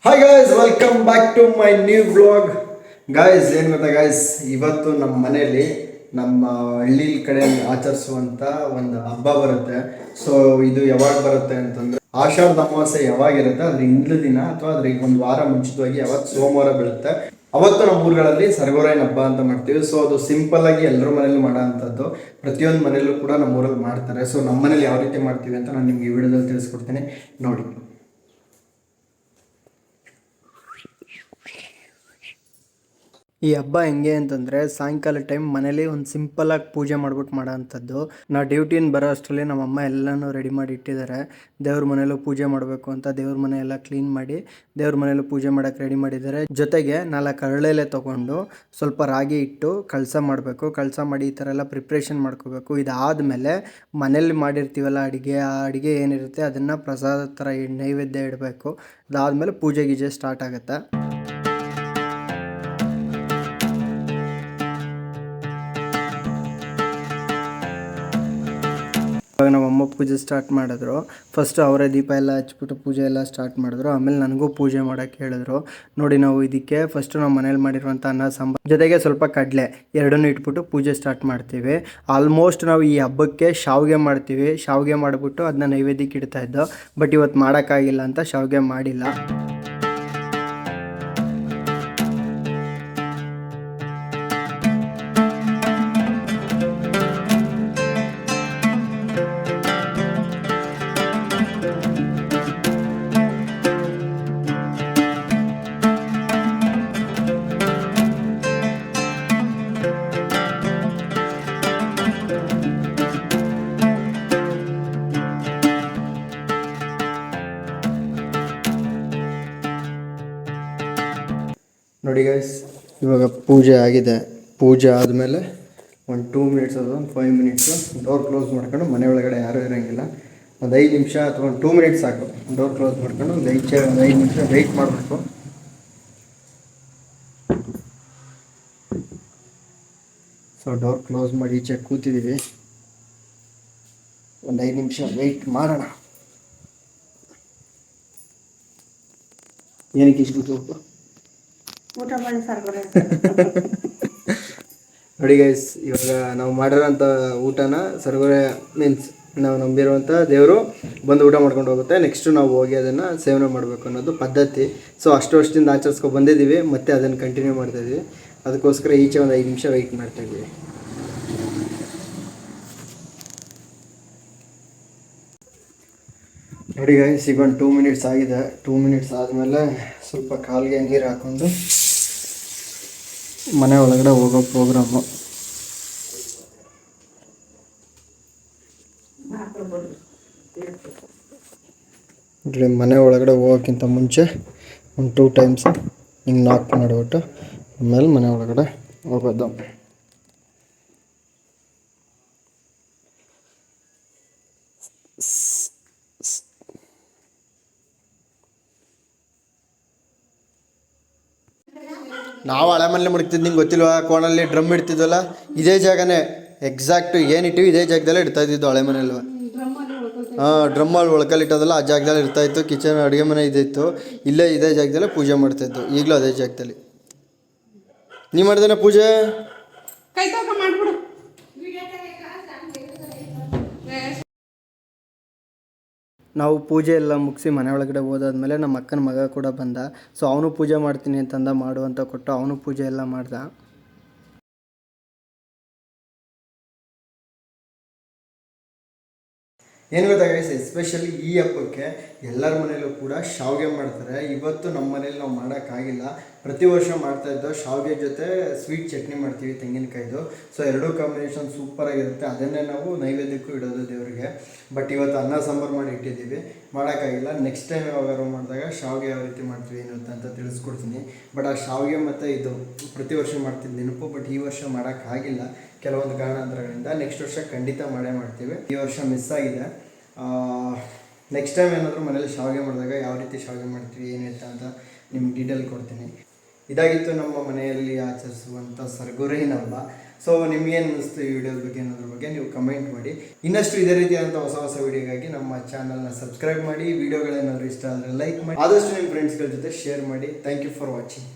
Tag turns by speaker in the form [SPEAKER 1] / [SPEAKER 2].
[SPEAKER 1] Hi guys, welcome back to my new blog. Guys, ಏನು ಗೊತ್ತಾ guys, ಇವತ್ತು ನಮ್ಮ ಮನೆಯಲ್ಲಿ ನಮ್ಮ ಹಳ್ಳಿ ಕಡೆ ಆಚರಿಸುವಂಥ ಒಂದು ಹಬ್ಬ ಬರುತ್ತೆ. ಸೊ ಇದು ಯಾವಾಗ ಬರುತ್ತೆ ಅಂತಂದರೆ ಆಷಾಢದ ಅಮಾವಾಸ್ಯೆ ಯಾವಾಗಿರುತ್ತೆ ಅದ್ರ ಹಿಂದಿನ ದಿನ ಅಥವಾ ಅದ್ರಿಗೆ ಒಂದು ವಾರ ಮುಂಚಿತವಾಗಿ ಯಾವತ್ತು ಸೋಮವಾರ ಬೀಳುತ್ತೆ ಅವತ್ತು ನಮ್ಮ ಊರುಗಳಲ್ಲಿ ಸರಗೋರೈನ ಹಬ್ಬ ಅಂತ ಮಾಡ್ತೀವಿ. ಸೊ ಅದು ಸಿಂಪಲ್ ಆಗಿ ಎಲ್ಲರ ಮನೇಲಿ ಮಾಡೋ ಅಂಥದ್ದು. ಪ್ರತಿಯೊಂದು ಮನೆಯಲ್ಲೂ ಕೂಡ ನಮ್ಮ ಊರಲ್ಲಿ ಮಾಡ್ತಾರೆ. ಸೊ ನಮ್ಮ ಮನೇಲಿ ಯಾವ ರೀತಿ ಮಾಡ್ತೀವಿ ಅಂತ ನಾನು ನಿಮಗೆ ಈ ವಿಡಿಯೋದಲ್ಲಿ ತಿಳಿಸ್ಕೊಡ್ತೀನಿ, ನೋಡಿ. ಈ ಹಬ್ಬ ಹೆಂಗೆ ಅಂತಂದರೆ ಸಾಯಂಕಾಲ ಟೈಮ್ ಮನೇಲಿ ಒಂದು ಸಿಂಪಲ್ಲಾಗಿ ಪೂಜೆ ಮಾಡ್ಬಿಟ್ಟು ಮಾಡೋ ಅಂಥದ್ದು. ನಾವು ಡ್ಯೂಟಿಯಿಂದ ಬರೋ ಅಷ್ಟರಲ್ಲಿ ನಮ್ಮಮ್ಮ ಎಲ್ಲನೂ ರೆಡಿ ಮಾಡಿ ಇಟ್ಟಿದ್ದಾರೆ. ದೇವ್ರ ಮನೆಯಲ್ಲೂ ಪೂಜೆ ಮಾಡಬೇಕು ಅಂತ ದೇವ್ರ ಮನೆ ಎಲ್ಲ ಕ್ಲೀನ್ ಮಾಡಿ ದೇವ್ರ ಮನೆಯಲ್ಲೂ ಪೂಜೆ ಮಾಡೋಕ್ಕೆ ರೆಡಿ ಮಾಡಿದ್ದಾರೆ. ಜೊತೆಗೆ 4 ಹರಳೆಲೆ ತೊಗೊಂಡು ಸ್ವಲ್ಪ ರಾಗಿ ಇಟ್ಟು ಕಳಸ ಮಾಡಬೇಕು. ಕಳಸ ಮಾಡಿ ಈ ಥರ ಎಲ್ಲ ಪ್ರಿಪ್ರೇಷನ್ ಮಾಡ್ಕೋಬೇಕು. ಇದಾದಮೇಲೆ ಮನೇಲಿ ಮಾಡಿರ್ತೀವಲ್ಲ ಅಡುಗೆ, ಆ ಅಡುಗೆ ಏನಿರುತ್ತೆ ಅದನ್ನು ಪ್ರಸಾದ ಥರ ನೈವೇದ್ಯ ಇಡಬೇಕು. ಅದಾದಮೇಲೆ ಪೂಜೆ ಗೀಜೆ ಸ್ಟಾರ್ಟ್ ಆಗುತ್ತೆ. ಇವಾಗ ನಮ್ಮ ಅಮ್ಮ ಪೂಜೆ ಸ್ಟಾರ್ಟ್ ಮಾಡಿದ್ರು. ಫಸ್ಟು ಅವರೇ ದೀಪ ಎಲ್ಲ ಹಚ್ಬಿಟ್ಟು ಪೂಜೆ ಎಲ್ಲ ಸ್ಟಾರ್ಟ್ ಮಾಡಿದ್ರು. ಆಮೇಲೆ ನನಗೂ ಪೂಜೆ ಮಾಡೋಕ್ಕೆ ಹೇಳಿದ್ರು. ನೋಡಿ, ನಾವು ಇದಕ್ಕೆ ಫಸ್ಟು ನಾವು ಮನೇಲಿ ಮಾಡಿರುವಂಥ ಅನ್ನ ಸಾಂಬಾರು ಜೊತೆಗೆ ಸ್ವಲ್ಪ ಕಡಲೆ ಎರಡನ್ನೂ ಇಟ್ಬಿಟ್ಟು ಪೂಜೆ ಸ್ಟಾರ್ಟ್ ಮಾಡ್ತೀವಿ. ಆಲ್ಮೋಸ್ಟ್ ನಾವು ಈ ಹಬ್ಬಕ್ಕೆ ಶಾವಿಗೆ ಮಾಡ್ತೀವಿ. ಶಾವಿಗೆ ಮಾಡಿಬಿಟ್ಟು ಅದನ್ನ ನೈವೇದ್ಯಕ್ಕೆ ಇಡ್ತಾಯಿದ್ದೋ. ಬಟ್ ಇವತ್ತು ಮಾಡೋಕ್ಕಾಗಿಲ್ಲ ಅಂತ ಶಾವಿಗೆ ಮಾಡಿಲ್ಲ. ನೋಡಿ ಗೈಸ್, ಇವಾಗ ಪೂಜೆ ಆಗಿದೆ. ಪೂಜೆ ಆದಮೇಲೆ ಒಂದು 2 ಮಿನಿಟ್ಸ್ ಅದು ಒಂದು 5 ಮಿನಿಟ್ಸು ಡೋರ್ ಕ್ಲೋಸ್ ಮಾಡ್ಕೊಂಡು ಮನೆ ಒಳಗಡೆ ಯಾರೂ ಇರೋಂಗಿಲ್ಲ. ಒಂದು 5 ನಿಮಿಷ ಅಥವಾ ಒಂದು 2 ಮಿನಿಟ್ಸ್ ಸಾಕು. ಡೋರ್ ಕ್ಲೋಸ್ ಮಾಡ್ಕೊಂಡು ಒಂದು 5 ನಿಮಿಷ ವೆಯ್ಟ್ ಮಾಡಬೇಕು. ಸೊ ಡೋರ್ ಕ್ಲೋಸ್ ಮಾಡಿ ಈಚೆ ಕೂತಿದ್ದೀವಿ. ಒಂದು 5 ನಿಮಿಷ ವೆಯ್ಟ್ ಮಾಡೋಣ. ಏನಕ್ಕೆ ಇಷ್ಟು ಕೂತ್ಬೇಕು? ನೋಡಿ ಗೈಸ್, ಇವಾಗ ನಾವು ಮಾಡಿರೋಂಥ ಊಟನ ಸರಗೋರೆ ಮೀನ್ಸ್ ನಾವು ನಂಬಿರುವಂಥ ದೇವರು ಬಂದು ಊಟ ಮಾಡ್ಕೊಂಡು ಹೋಗುತ್ತೆ. ನೆಕ್ಸ್ಟು ನಾವು ಹೋಗಿ ಅದನ್ನು ಸೇವನೆ ಮಾಡಬೇಕು ಅನ್ನೋದು ಪದ್ಧತಿ. ಸೊ ಅಷ್ಟು ವರ್ಷದಿಂದ ಆಚರಿಸ್ಕೊಂಡು ಬಂದಿದ್ದೀವಿ, ಮತ್ತು ಅದನ್ನು ಕಂಟಿನ್ಯೂ ಮಾಡ್ತಾಯಿದ್ದೀವಿ. ಅದಕ್ಕೋಸ್ಕರ ಈಚೆ ಒಂದು 5 ನಿಮಿಷ ವೆಯ್ಟ್ ಮಾಡ್ತಾಯಿದ್ದೀವಿ. ನೋಡಿ ಗೈಸ್, ಈಗ ಒಂದು 2 ಮಿನಿಟ್ಸ್ ಆಗಿದೆ. 2 ಮಿನಿಟ್ಸ್ ಆದಮೇಲೆ ಸ್ವಲ್ಪ ಕಾಲಿಗೆ ನೀರು ಹಾಕ್ಕೊಂಡು ಮನೆ ಒಳಗಡೆ ಹೋಗೋ ಪ್ರೋಗ್ರಾಮು. ಮನೆ ಒಳಗಡೆ ಹೋಗೋಕ್ಕಿಂತ ಮುಂಚೆ ಒಂದು 2 ಟೈಮ್ಸ್ ಹಿಂಗೆ ನಾಕ್ ಮಾಡಿಬಿಟ್ಟು ಆಮೇಲೆ ಮನೆ ಒಳಗಡೆ ಹೋಗೋದು. ನಾವು ಹಳೆ ಮನೇಲಿ ಮುಡ್ತಿದ್ದು ನಿಂಗೆ ಗೊತ್ತಿಲ್ವಾ? ಕೋಣಲ್ಲಿ ಡ್ರಮ್ ಇಡ್ತಿದ್ವಲ್ಲ, ಇದೇ ಜಾಗನೇ ಎಕ್ಸಾಕ್ಟು ಏನಿಟ್ಟಿವಿ ಇದೇ ಜಾಗದಲ್ಲೇ ಇಡ್ತಾ ಇದ್ದಿದ್ದು ಹಳೆ ಮನೇಲಿ. ಡ್ರಮ್ಮಲ್ಲಿ ಒಳಕಲ್ಲಿಟ್ಟೋದಲ್ಲ ಆ ಜಾಗದಲ್ಲಿ ಇರ್ತಾಯಿತ್ತು. ಕಿಚನ್ ಅಡುಗೆ ಮನೆ ಇದಿತ್ತು, ಇಲ್ಲೇ ಇದೇ ಜಾಗದಲ್ಲೇ ಪೂಜೆ ಮಾಡ್ತಾಯಿದ್ದು. ಈಗಲೂ ಅದೇ ಜಾಗದಲ್ಲಿ. ನೀವು ಮಾಡಿದೇನೆ ಪೂಜೆ? ನಾವು ಪೂಜೆ ಎಲ್ಲ ಮುಗಿಸಿ ಮನೆ ಒಳಗಡೆ ಹೋದಾದ್ಮೇಲೆ ನಮ್ಮ ಅಕ್ಕನ ಮಗ ಕೂಡ ಬಂದ. ಸೊ ಅವನು ಪೂಜೆ ಮಾಡ್ತೀನಿ ಅಂತಂದ, ಮಾಡು ಅಂತ ಕೊಟ್ಟು ಅವನು ಪೂಜೆ ಎಲ್ಲ ಮಾಡ್ದ. ಏನು ಗೊತ್ತಾ ಗೈಸ್, ಎಸ್ಪೆಷಲಿ ಈ ಹಬ್ಬಕ್ಕೆ ಎಲ್ಲರ ಮನೆಯಲ್ಲೂ ಕೂಡ ಶಾವಿಗೆ ಮಾಡ್ತಾರೆ. ಇವತ್ತು ನಮ್ಮ ಮನೇಲಿ ನಾವು ಮಾಡೋಕ್ಕಾಗಿಲ್ಲ. ಪ್ರತಿ ವರ್ಷ ಮಾಡ್ತಾಯಿದ್ದೋ ಶಾವಿಗೆ ಜೊತೆ ಸ್ವೀಟ್ ಚಟ್ನಿ ಮಾಡ್ತೀವಿ, ತೆಂಗಿನಕಾಯ್ದು. ಸೊ ಎರಡೂ ಕಾಂಬಿನೇಷನ್ ಸೂಪರಾಗಿರುತ್ತೆ. ಅದನ್ನೇ ನಾವು ನೈವೇದ್ಯಕ್ಕೂ ಇಡೋದು ದೇವರಿಗೆ. ಬಟ್ ಇವತ್ತು ಅನ್ನ ಸಾಂಬಾರು ಮಾಡಿ ಇಟ್ಟಿದ್ದೀವಿ, ಮಾಡೋಕ್ಕಾಗಿಲ್ಲ. ನೆಕ್ಸ್ಟ್ ಟೈಮ್ ಯಾವಾಗಾರು ಮಾಡಿದಾಗ ಶಾವಿಗೆ ಯಾವ ರೀತಿ ಮಾಡ್ತೀವಿ ಏನುತ್ತೆ ಅಂತ ತಿಳಿಸ್ಕೊಡ್ತೀನಿ. ಬಟ್ ಆ ಶಾವಿಗೆ ಮತ್ತು ಇದು ಪ್ರತಿ ವರ್ಷ ಮಾಡ್ತಿದ್ದ ನೆನಪು. ಬಟ್ ಈ ವರ್ಷ ಮಾಡೋಕ್ಕಾಗಿಲ್ಲ ಕೆಲವೊಂದು ಕಾರಣಾಂತರಗಳಿಂದ. ನೆಕ್ಸ್ಟ್ ವರ್ಷ ಖಂಡಿತ ಮಾಡೇ ಮಾಡ್ತೀವಿ. ಈ ವರ್ಷ ಮಿಸ್ ಆಗಿದೆ. ನೆಕ್ಸ್ಟ್ ಟೈಮ್ ಏನಾದರೂ ಮನೇಲಿ ಶಾವಿಗೆ ಮಾಡಿದಾಗ ಯಾವ ರೀತಿ ಶಾವಿಗೆ ಮಾಡ್ತೀವಿ ಏನಿರುತ್ತೆ ಅಂತ ನಿಮ್ಗೆ ಡೀಟೇಲ್ ಕೊಡ್ತೀನಿ. ಇದಾಗಿತ್ತು ನಮ್ಮ ಮನೆಯಲ್ಲಿ ಆಚರಿಸುವಂಥ ಸರಗುರಿನ ಹಬ್ಬ. ಸೊ ನಿಮ್ಗೇನು ಅನಿಸ್ತು ಈ ವಿಡಿಯೋದ ಬಗ್ಗೆ ಅನ್ನೋದ್ರ ಬಗ್ಗೆ ನೀವು ಕಮೆಂಟ್ ಮಾಡಿ. ಇನ್ನಷ್ಟು ಇದೇ ರೀತಿಯಾದಂಥ ಹೊಸ ಹೊಸ ವಿಡಿಯೋಗಾಗಿ ನಮ್ಮ ಚಾನಲ್ನ ಸಬ್ಸ್ಕ್ರೈಬ್ ಮಾಡಿ. ವಿಡಿಯೋಗಳೇನಾದರೂ ಇಷ್ಟ ಆದರೆ ಲೈಕ್ ಮಾಡಿ, ಆದಷ್ಟು ನಿಮ್ಮ ಫ್ರೆಂಡ್ಸ್ಗಳ ಜೊತೆ ಶೇರ್ ಮಾಡಿ. Thank you for watching.